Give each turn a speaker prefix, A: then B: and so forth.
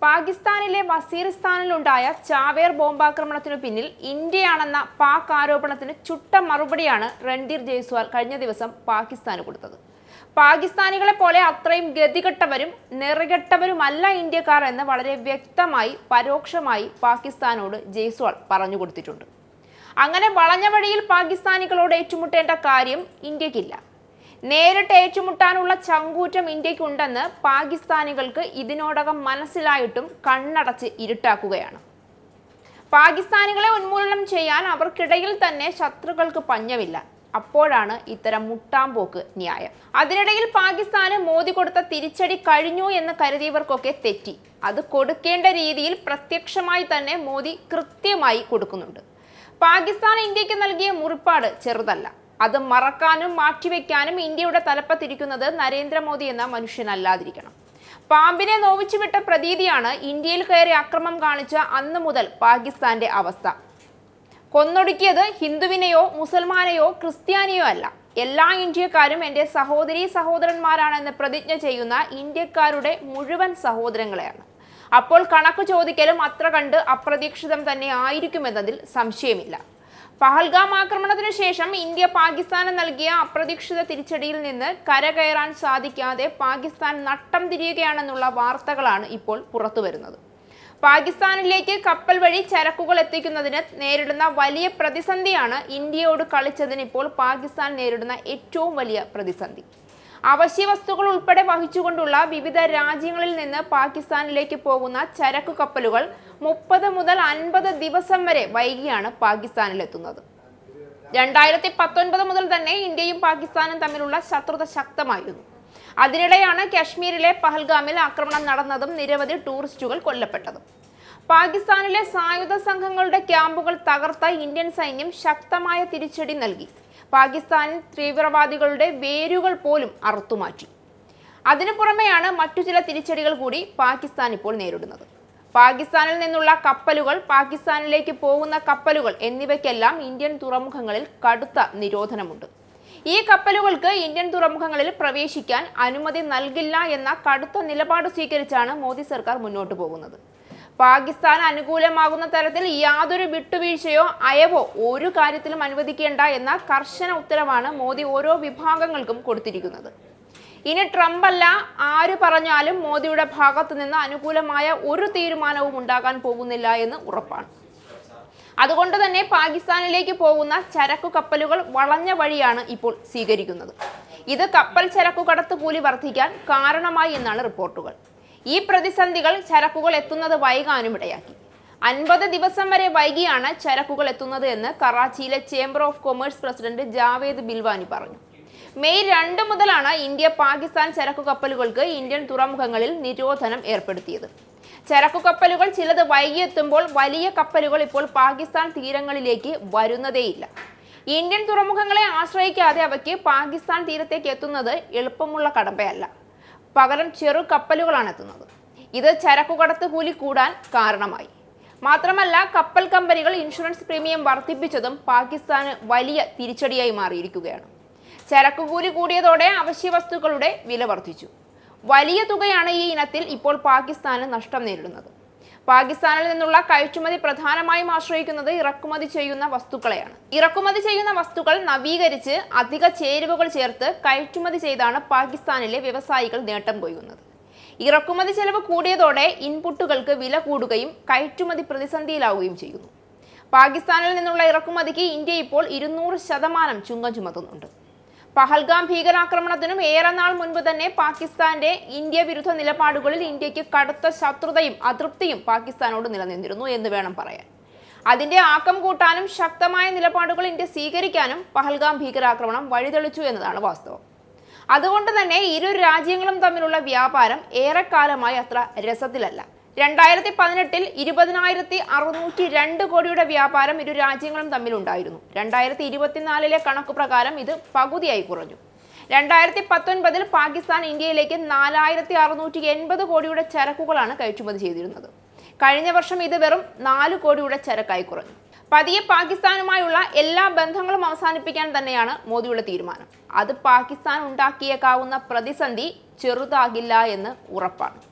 A: പാകിസ്ഥാനിലെ വസീറിസ്ഥാനിലുണ്ടായ ചാവേർ ബോംബാക്രമണത്തിനു പിന്നിൽ ഇന്ത്യയാണെന്ന പാക് ആരോപണത്തിന് ചുട്ട മറുപടിയാണ് രൺധീർ ജയ്സ്വാൾ കഴിഞ്ഞ ദിവസം പാകിസ്ഥാന് കൊടുത്തത്. പാകിസ്ഥാനികളെ പോലെ അത്രയും ഗതികെട്ടവരും നെറികെട്ടവരുമല്ല ഇന്ത്യക്കാർ എന്ന് വളരെ വ്യക്തമായി പരോക്ഷമായി പാകിസ്ഥാനോട് ജയ്സ്വാൾ പറഞ്ഞു കൊടുത്തിട്ടുണ്ട്. അങ്ങനെ വളഞ്ഞ വഴിയിൽ പാകിസ്ഥാനികളോട് ഏറ്റുമുട്ടേണ്ട കാര്യം ഇന്ത്യക്കില്ല. നേരിട്ട് ഏറ്റുമുട്ടാനുള്ള ചങ്കൂറ്റം ഇന്ത്യക്കുണ്ടെന്ന് പാകിസ്ഥാനികൾക്ക് ഇതിനോടകം മനസ്സിലായിട്ടും കണ്ണടച്ച് ഇരുട്ടാക്കുകയാണ്. പാകിസ്ഥാനികളെ ഉന്മൂലനം ചെയ്യാൻ അവർക്കിടയിൽ തന്നെ ശത്രുക്കൾക്ക് പഞ്ഞമില്ല. അപ്പോഴാണ് ഇത്തരം മുട്ടാമ്പോക്ക് ന്യായം. അതിനിടയിൽ പാകിസ്ഥാന് മോദി കൊടുത്ത തിരിച്ചടി കഴിഞ്ഞു എന്ന് കരുതിയവർക്കൊക്കെ തെറ്റി. അത് കൊടുക്കേണ്ട രീതിയിൽ പ്രത്യക്ഷമായി തന്നെ മോദി കൃത്യമായി കൊടുക്കുന്നുണ്ട്. പാകിസ്ഥാൻ ഇന്ത്യക്ക് നൽകിയ മുറിപ്പാട് ചെറുതല്ല. അത് മറക്കാനും മാറ്റിവെക്കാനും ഇന്ത്യയുടെ തലപ്പത്തിരിക്കുന്നത് നരേന്ദ്രമോദി എന്ന മനുഷ്യനല്ലാതിരിക്കണം. പാമ്പിനെ നോവിച്ചുവിട്ട പ്രതീതിയാണ് ഇന്ത്യയിൽ കയറി അക്രമം കാണിച്ച അന്ന് മുതൽ പാകിസ്ഥാന്റെ അവസ്ഥ. കൊന്നൊടുക്കിയത് ഹിന്ദുവിനെയോ മുസൽമാനെയോ ക്രിസ്ത്യാനിയോ അല്ല, എല്ലാ ഇന്ത്യക്കാരും എൻ്റെ സഹോദരീ സഹോദരന്മാരാണെന്ന് പ്രതിജ്ഞ ചെയ്യുന്ന ഇന്ത്യക്കാരുടെ മുഴുവൻ സഹോദരങ്ങളെയാണ്. അപ്പോൾ കണക്ക് ചോദിക്കലും അത്ര കണ്ട് അപ്രതീക്ഷിതം തന്നെ ആയിരിക്കുമെന്നതിൽ സംശയമില്ല. പഹൽഗാം ആക്രമണത്തിനു ശേഷം ഇന്ത്യ പാകിസ്ഥാന് നൽകിയ അപ്രതീക്ഷിത തിരിച്ചടിയിൽ നിന്ന് കരകയറാൻ സാധിക്കാതെ പാകിസ്ഥാൻ നട്ടം തിരിയുകയാണെന്നുള്ള വാർത്തകളാണ് ഇപ്പോൾ പുറത്തുവരുന്നത്. പാകിസ്ഥാനിലേക്ക് കപ്പൽ വഴി ചരക്കുകൾ എത്തിക്കുന്നതിന് നേരിടുന്ന വലിയ പ്രതിസന്ധിയാണ് ഇന്ത്യയോട് കളിച്ചതിന് ഇപ്പോൾ പാകിസ്ഥാൻ നേരിടുന്ന ഏറ്റവും വലിയ പ്രതിസന്ധി. അവശ്യ വസ്തുക്കൾ ഉൾപ്പെടെ വഹിച്ചുകൊണ്ടുള്ള വിവിധ രാജ്യങ്ങളിൽ നിന്ന് പാകിസ്ഥാനിലേക്ക് പോകുന്ന ചരക്കു കപ്പലുകൾ 30 മുതൽ 50 ദിവസം വരെ വൈകിയാണ് പാകിസ്ഥാനിലെത്തുന്നത്. 2019 മുതൽ തന്നെ ഇന്ത്യയും പാകിസ്ഥാനും തമ്മിലുള്ള ശത്രുത ശക്തമായിരുന്നു. അതിനിടെയാണ് കശ്മീരിലെ പഹൽഗാമിൽ ആക്രമണം നടന്നതും നിരവധി ടൂറിസ്റ്റുകൾ കൊല്ലപ്പെട്ടതും. പാകിസ്ഥാനിലെ സായുധ സംഘങ്ങളുടെ ക്യാമ്പുകൾ തകർത്ത ഇന്ത്യൻ സൈന്യം ശക്തമായ തിരിച്ചടി നൽകി. പാകിസ്ഥാനിൽ തീവ്രവാദികളുടെ വേരുകൾ പോലും അറുത്തുമാറ്റി. അതിനു പുറമെയാണ് മറ്റു ചില തിരിച്ചടികൾ കൂടി പാകിസ്ഥാൻ ഇപ്പോൾ നേരിടുന്നത്. പാകിസ്ഥാനിൽ നിന്നുള്ള കപ്പലുകൾ, പാകിസ്ഥാനിലേക്ക് പോകുന്ന കപ്പലുകൾ എന്നിവയ്ക്കെല്ലാം ഇന്ത്യൻ തുറമുഖങ്ങളിൽ കടുത്ത നിരോധനമുണ്ട്. ഈ കപ്പലുകൾക്ക് ഇന്ത്യൻ തുറമുഖങ്ങളിൽ പ്രവേശിക്കാൻ അനുമതി നൽകില്ല എന്ന കടുത്ത നിലപാട് സ്വീകരിച്ചാണ് മോദി സർക്കാർ മുന്നോട്ട് പോകുന്നത്. പാകിസ്ഥാൻ അനുകൂലമാകുന്ന തരത്തിൽ യാതൊരു വിട്ടുവീഴ്ചയോ അയവോ ഒരു കാര്യത്തിലും അനുവദിക്കേണ്ട എന്ന കർശന ഉത്തരവാണ് മോദി ഓരോ വിഭാഗങ്ങൾക്കും കൊടുത്തിരിക്കുന്നത്. ഇനി ട്രംപ് അല്ല ആര് പറഞ്ഞാലും മോദിയുടെ ഭാഗത്തു നിന്ന് അനുകൂലമായ ഒരു തീരുമാനവും ഉണ്ടാകാൻ പോകുന്നില്ല എന്ന് ഉറപ്പാണ്. അതുകൊണ്ട് തന്നെ പാകിസ്ഥാനിലേക്ക് പോകുന്ന ചരക്കു കപ്പലുകൾ വളഞ്ഞ വഴിയാണ് ഇപ്പോൾ സ്വീകരിക്കുന്നത്. ഇത് കപ്പൽ ചരക്കു കടത്ത് കൂലി വർദ്ധിക്കാൻ കാരണമായി എന്നാണ് റിപ്പോർട്ടുകൾ. ഈ പ്രതിസന്ധികൾ ചരക്കുകൾ എത്തുന്നത് വൈകാനും ഇടയാക്കി. 50 ദിവസം വരെ വൈകിയാണ് ചരക്കുകൾ എത്തുന്നത് എന്ന് കറാച്ചിയിലെ chamber of commerce president Javed Bilwani പറഞ്ഞു. മെയ് 2 മുതലാണ് ഇന്ത്യ പാകിസ്ഥാൻ ചരക്കു കപ്പലുകൾക്ക് ഇന്ത്യൻ തുറമുഖങ്ങളിൽ നിരോധനം ഏർപ്പെടുത്തിയത്. ചരക്കു കപ്പലുകൾ ചിലത് വൈകിയെത്തുമ്പോൾ വലിയ കപ്പലുകൾ ഇപ്പോൾ പാകിസ്ഥാൻ തീരങ്ങളിലേക്ക് വരുന്നതേയില്ല. ഇന്ത്യൻ തുറമുഖങ്ങളെ ആശ്രയിക്കാതെ അവയ്ക്ക് പാകിസ്ഥാൻ തീരത്തേക്ക് എത്തുന്നത് എളുപ്പമുള്ള കടമ്പയല്ല. പകരം ചെറു കപ്പലുകളാണ് എത്തുന്നത്. ഇത് ചരക്കുകടത്ത് കൂലി കൂടാൻ കാരണമായി. മാത്രമല്ല, കപ്പൽ കമ്പനികൾ ഇൻഷുറൻസ് പ്രീമിയം വർദ്ധിപ്പിച്ചതും പാകിസ്ഥാന് വലിയ തിരിച്ചടിയായി മാറിയിരിക്കുകയാണ്. ചരക്കുകൂലി കൂടിയതോടെ അവശ്യ വസ്തുക്കളുടെ വില വർദ്ധിച്ചു. വലിയ തുകയാണ് ഈ ഇനത്തിൽ ഇപ്പോൾ പാകിസ്ഥാന് നഷ്ടം നേരിടുന്നത്. പാകിസ്ഥാനിൽ നിന്നുള്ള കയറ്റുമതി പ്രധാനമായും ആശ്രയിക്കുന്നത് ഇറക്കുമതി ചെയ്യുന്ന വസ്തുക്കളെയാണ്. ഇറക്കുമതി ചെയ്യുന്ന വസ്തുക്കൾ നവീകരിച്ച് അധിക ചേരുവകൾ ചേർത്ത് കയറ്റുമതി ചെയ്താണ് പാകിസ്ഥാനിലെ വ്യവസായികൾ നേട്ടം കൊയ്യുന്നത്. ഇറക്കുമതി ചെലവ് കൂടിയതോടെ ഇൻപുട്ടുകൾക്ക് വില കൂടുകയും കയറ്റുമതി പ്രതിസന്ധിയിലാവുകയും ചെയ്യുന്നു. പാകിസ്ഥാനിൽ നിന്നുള്ള ഇറക്കുമതിക്ക് ഇന്ത്യ ഇപ്പോൾ 200% ചുങ്കം ചുമത്തുന്നുണ്ട്. പഹൽഗാം ഭീകരാക്രമണത്തിനും ഏറെ നാൾ മുൻപ് തന്നെ പാകിസ്ഥാന്റെ ഇന്ത്യ വിരുദ്ധ നിലപാടുകളിൽ ഇന്ത്യക്ക് കടുത്ത ശത്രുതയും അതൃപ്തിയും പാകിസ്ഥാനോട് നിലനിന്നിരുന്നു എന്ന് വേണം പറയാൻ. അതിന്റെ ആക്കം കൂട്ടാനും ശക്തമായ നിലപാടുകൾ ഇന്ത്യ സ്വീകരിക്കാനും പഹൽഗാം ഭീകരാക്രമണം വഴിതെളിച്ചു എന്നതാണ് വാസ്തവം. അതുകൊണ്ട് തന്നെ ഇരു രാജ്യങ്ങളും തമ്മിലുള്ള വ്യാപാരം ഏറെക്കാലമായി അത്ര രസത്തിലല്ല. 2018 20,602 കോടിയുടെ വ്യാപാരം ഇരു രാജ്യങ്ങളും തമ്മിലുണ്ടായിരുന്നു. 2024 കണക്കു പ്രകാരം ഇത് പകുതിയായി കുറഞ്ഞു. 2019 പാകിസ്ഥാൻ ഇന്ത്യയിലേക്ക് 4,680 കോടിയുടെ ചരക്കുകളാണ് കയറ്റുമതി ചെയ്തിരുന്നത്. കഴിഞ്ഞ വർഷം ഇത് വെറും 4 കോടിയുടെ ചരക്കായി കുറഞ്ഞു. പതിയെ പാകിസ്ഥാനുമായുള്ള എല്ലാ ബന്ധങ്ങളും അവസാനിപ്പിക്കാൻ തന്നെയാണ് മോദിയുടെ തീരുമാനം. അത് പാകിസ്ഥാൻ ഉണ്ടാക്കിയേക്കാവുന്ന പ്രതിസന്ധി ചെറുതാകില്ല എന്ന് ഉറപ്പാണ്.